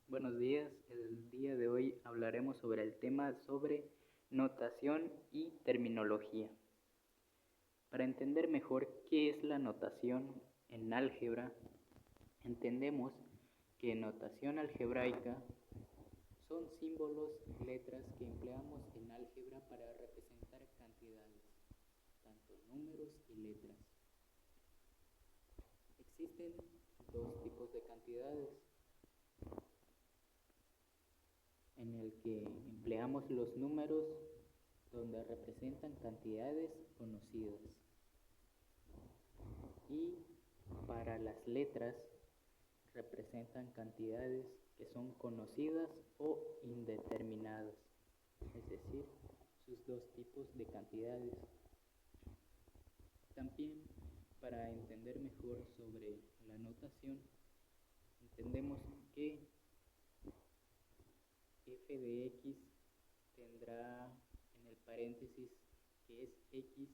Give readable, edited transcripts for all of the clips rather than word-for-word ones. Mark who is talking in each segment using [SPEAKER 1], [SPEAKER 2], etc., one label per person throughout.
[SPEAKER 1] Buenos días, el día de hoy hablaremos sobre el tema sobre notación y terminología. Para entender mejor qué es la notación en álgebra, entendemos que en notación algebraica son símbolos, letras que empleamos en álgebra para representar cantidades, tanto números y letras. Existen dos tipos de cantidades, en el que empleamos los números donde representan cantidades conocidas, y para las letras representan cantidades que son conocidas o indeterminadas, es decir, sus dos tipos de cantidades. También, para entender mejor sobre la notación, entendemos que f de x tendrá en el paréntesis que es x,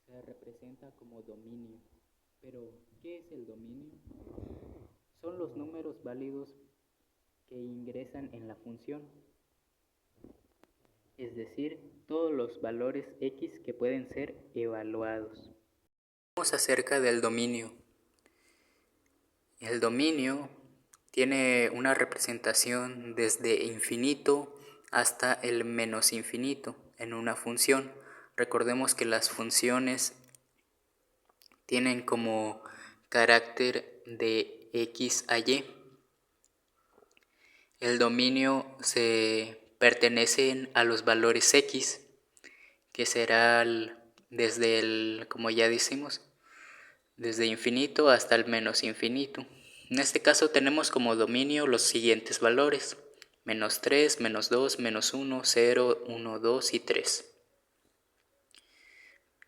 [SPEAKER 1] se representa como dominio. Pero, ¿qué es el dominio? Son los números válidos que ingresan en la función, es decir, todos los valores x que pueden ser evaluados. Hablamos acerca del dominio. El dominio tiene una representación desde infinito hasta el menos infinito en una función. Recordemos que las funciones tienen como carácter de x a y. El dominio se pertenece a los valores x, que será como ya decimos, desde infinito hasta el menos infinito. En este caso tenemos como dominio los siguientes valores: menos 3, menos 2, menos 1, 0, 1, 2 y 3.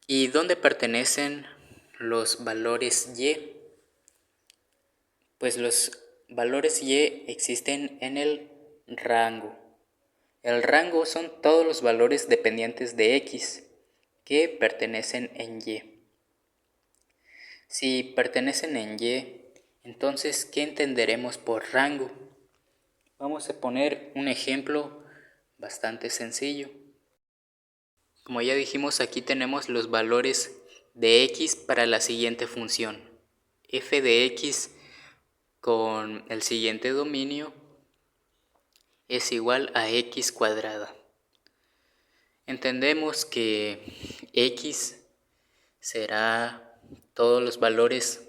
[SPEAKER 1] ¿Y dónde pertenecen los valores y? Pues los valores y existen en el rango. El rango son todos los valores dependientes de x que pertenecen en y. Si pertenecen en y, entonces, ¿qué entenderemos por rango? Vamos a poner un ejemplo bastante sencillo. Como ya dijimos, aquí tenemos los valores de x para la siguiente función. F de x con el siguiente dominio es igual a x cuadrada. Entendemos que x será todos los valores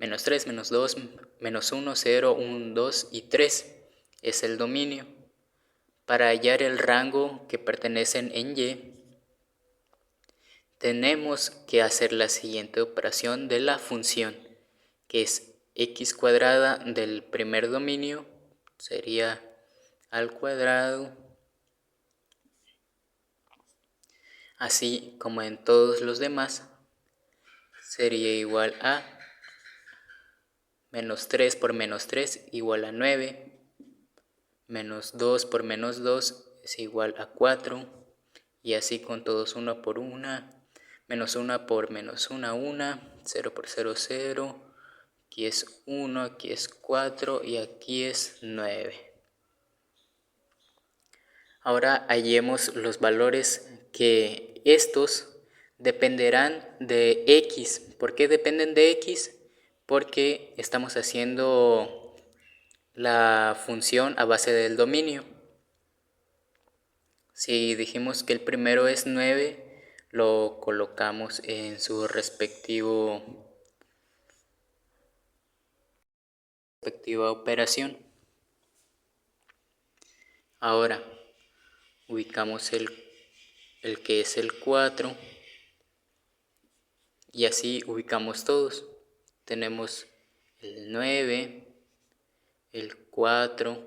[SPEAKER 1] menos 3, menos 2, menos 1, 0, 1, 2 y 3 es el dominio. Para hallar el rango que pertenecen en y, tenemos que hacer la siguiente operación de la función, que es x cuadrada del primer dominio, sería al cuadrado, así como en todos los demás, sería igual a menos 3 por menos 3 igual a 9, menos 2 por menos 2 es igual a 4, y así con todos una por una, menos 1 por menos 1, 1, 0 por 0, 0, aquí es 1, aquí es 4 y aquí es 9. Ahora hallemos los valores que estos dependerán de x. ¿Por qué dependen de x? Porque estamos haciendo la función a base del dominio. Si dijimos que el primero es 9, lo colocamos en su respectiva operación. Ahora ubicamos el que es el 4 y así ubicamos todos. Tenemos el 9, el 4,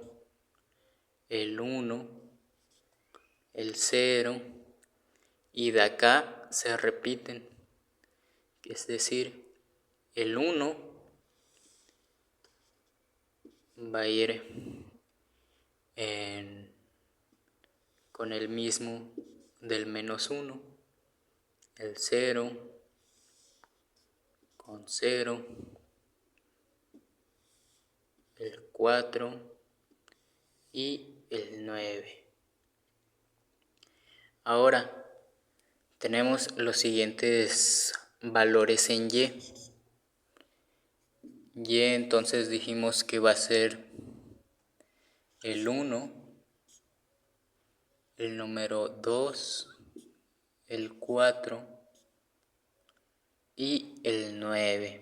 [SPEAKER 1] el 1, el 0, y de acá se repiten, es decir, el 1 va a ir con el mismo del menos 1, el 0 con 0, el 4 y el 9. Ahora tenemos los siguientes valores en y. Y entonces dijimos que va a ser el 1, el número 2, el 4 y el 9.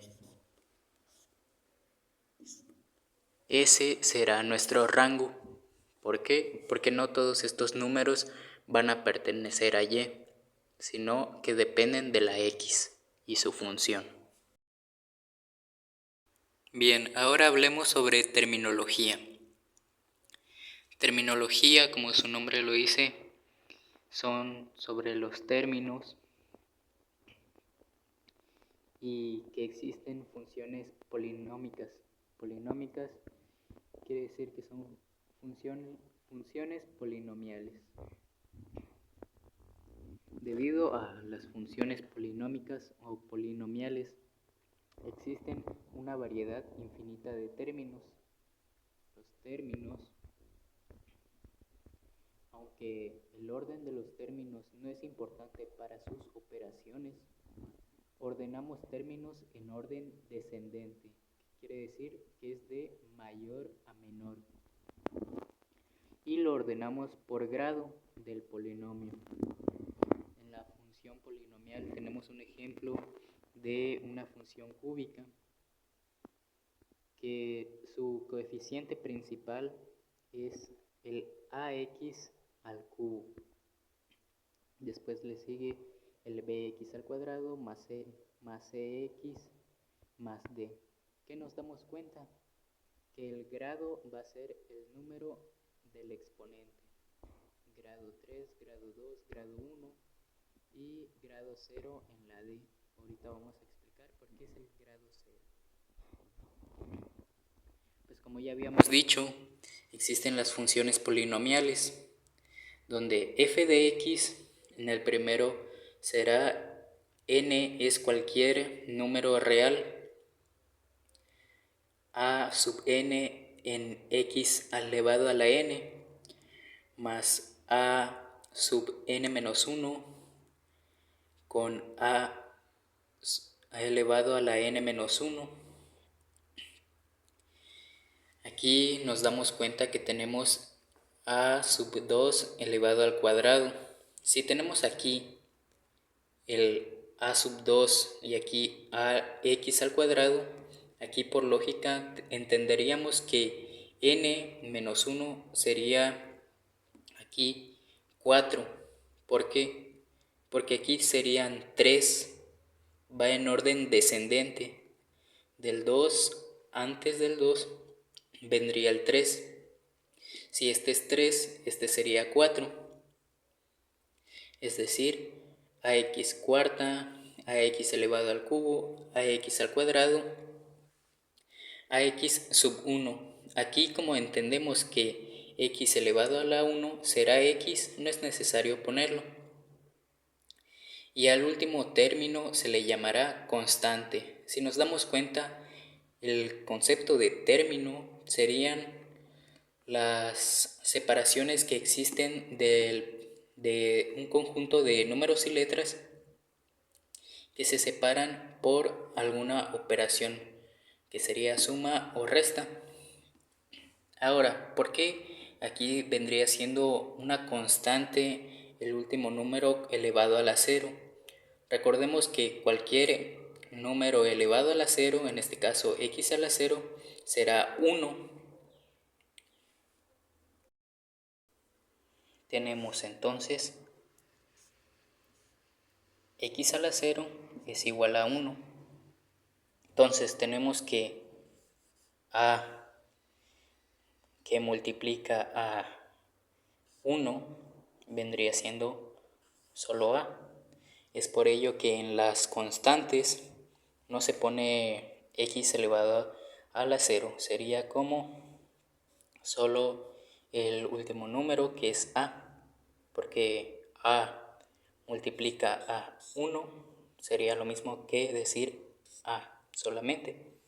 [SPEAKER 1] Ese será nuestro rango. ¿Por qué? Porque no todos estos números van a pertenecer a y, sino que dependen de la x y su función. Bien, ahora hablemos sobre terminología. Terminología, como su nombre lo dice, son sobre los términos y que existen funciones polinómicas. Polinómicas quiere decir que son funciones polinomiales. Debido a las funciones polinómicas o polinomiales, existen una variedad infinita de términos. Los términos, aunque el orden de los términos no es importante para sus operaciones, ordenamos términos en orden descendente, que quiere decir que es de mayor a menor, y lo ordenamos por grado del polinomio. En la función polinomial tenemos un ejemplo de una función cúbica que su coeficiente principal es el ax al cubo. Después le sigue el bx al cuadrado más c más cx más d. ¿Qué nos damos cuenta? Que el grado va a ser el número del exponente. Grado 3, grado 2, grado 1 y grado 0 en la d. Ahorita vamos a explicar por qué es el grado 0. Pues como ya habíamos dicho, existen las funciones polinomiales, donde f de x en el primero será n es cualquier número real, a sub n en x elevado a la n, más a sub n menos 1 con a elevado a la n menos 1. Aquí nos damos cuenta que tenemos a sub 2 elevado al cuadrado. Si tenemos aquí el a sub 2 y aquí ax al cuadrado, aquí por lógica entenderíamos que n menos 1 sería aquí 4. ¿Por qué? Porque aquí serían 3, va en orden descendente. Del 2, antes del 2, vendría el 3. Si este es 3, este sería 4. Es decir, ax cuarta, ax elevado al cubo, ax al cuadrado, ax sub 1. Aquí, como entendemos que x elevado a la 1 será x, no es necesario ponerlo. Y al último término se le llamará constante. Si nos damos cuenta, el concepto de término serían las separaciones que existen de un conjunto de números y letras que se separan por alguna operación, que sería suma o resta. Ahora, ¿por qué aquí vendría siendo una constante el último número elevado a la 0? Recordemos que cualquier número elevado a la 0, en este caso x a la 0, será 1. Tenemos entonces x a la 0 es igual a 1. Entonces tenemos que a que multiplica a 1 vendría siendo solo a. Es por ello que en las constantes no se pone x elevado a la 0. Sería como solo el último número, que es a, porque a multiplica a 1 sería lo mismo que decir a solamente.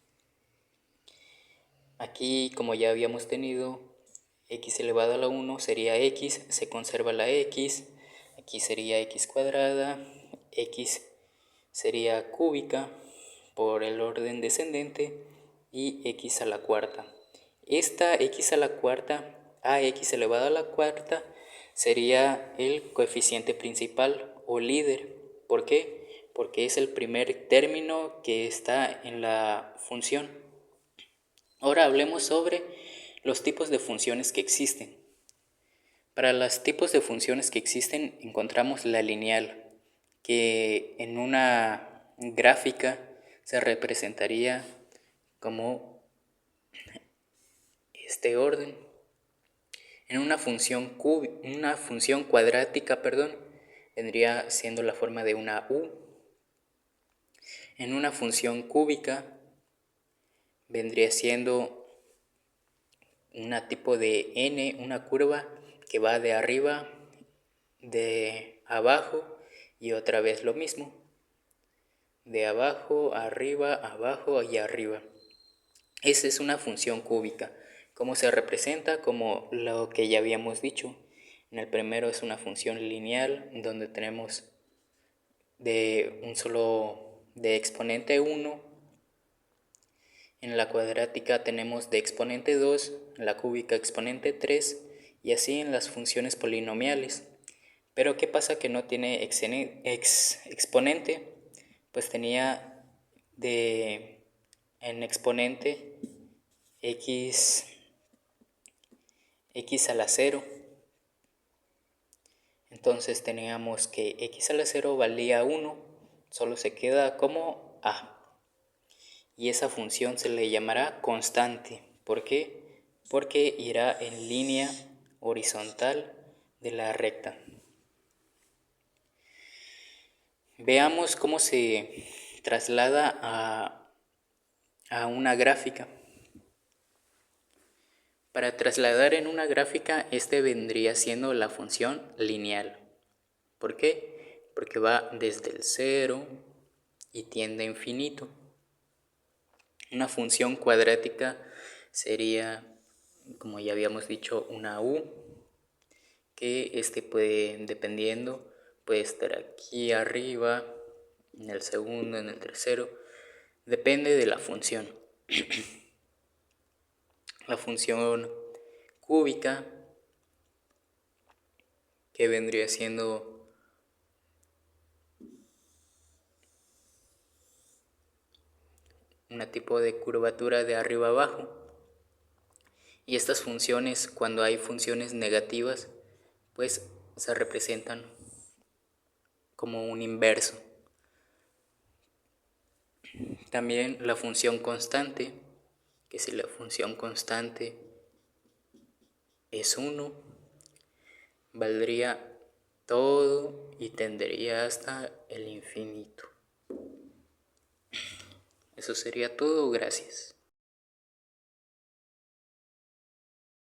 [SPEAKER 1] Aquí, como ya habíamos tenido x elevado a la 1 sería x, se conserva la x, aquí sería x cuadrada, x sería cúbica por el orden descendente y x a la cuarta. Esta x a la cuarta, ax elevado a la cuarta, sería el coeficiente principal o líder. ¿Por qué? Porque es el primer término que está en la función. Ahora hablemos sobre los tipos de funciones que existen. Para los tipos de funciones que existen encontramos la lineal, que en una gráfica se representaría como este orden. En una función cuadrática, vendría siendo la forma de una U. En una función cúbica vendría siendo una tipo de n, una curva que va de arriba, de abajo y otra vez lo mismo, de abajo, arriba, abajo y arriba. Esa es una función cúbica. ¿Cómo se representa? Como lo que ya habíamos dicho. En el primero es una función lineal donde tenemos de exponente 1. En la cuadrática tenemos de exponente 2, en la cúbica exponente 3 y así en las funciones polinomiales. Pero ¿qué pasa que no tiene exponente? Pues tenía en exponente x a la 0. Entonces teníamos que x a la 0 valía 1, solo se queda como a. Y esa función se le llamará constante. ¿Por qué? Porque irá en línea horizontal de la recta. Veamos cómo se traslada a una gráfica. Para trasladar en una gráfica, este vendría siendo la función lineal. ¿Por qué? Porque va desde el 0 y tiende a infinito. Una función cuadrática sería, como ya habíamos dicho, una U, que dependiendo, puede estar aquí arriba, en el segundo, en el tercero, depende de la función. La función cúbica, que vendría siendo una tipo de curvatura de arriba abajo. Y estas funciones, cuando hay funciones negativas, pues se representan como un inverso. También la función constante, que si la función constante es 1, valdría todo y tendería hasta el infinito. Eso sería todo, gracias.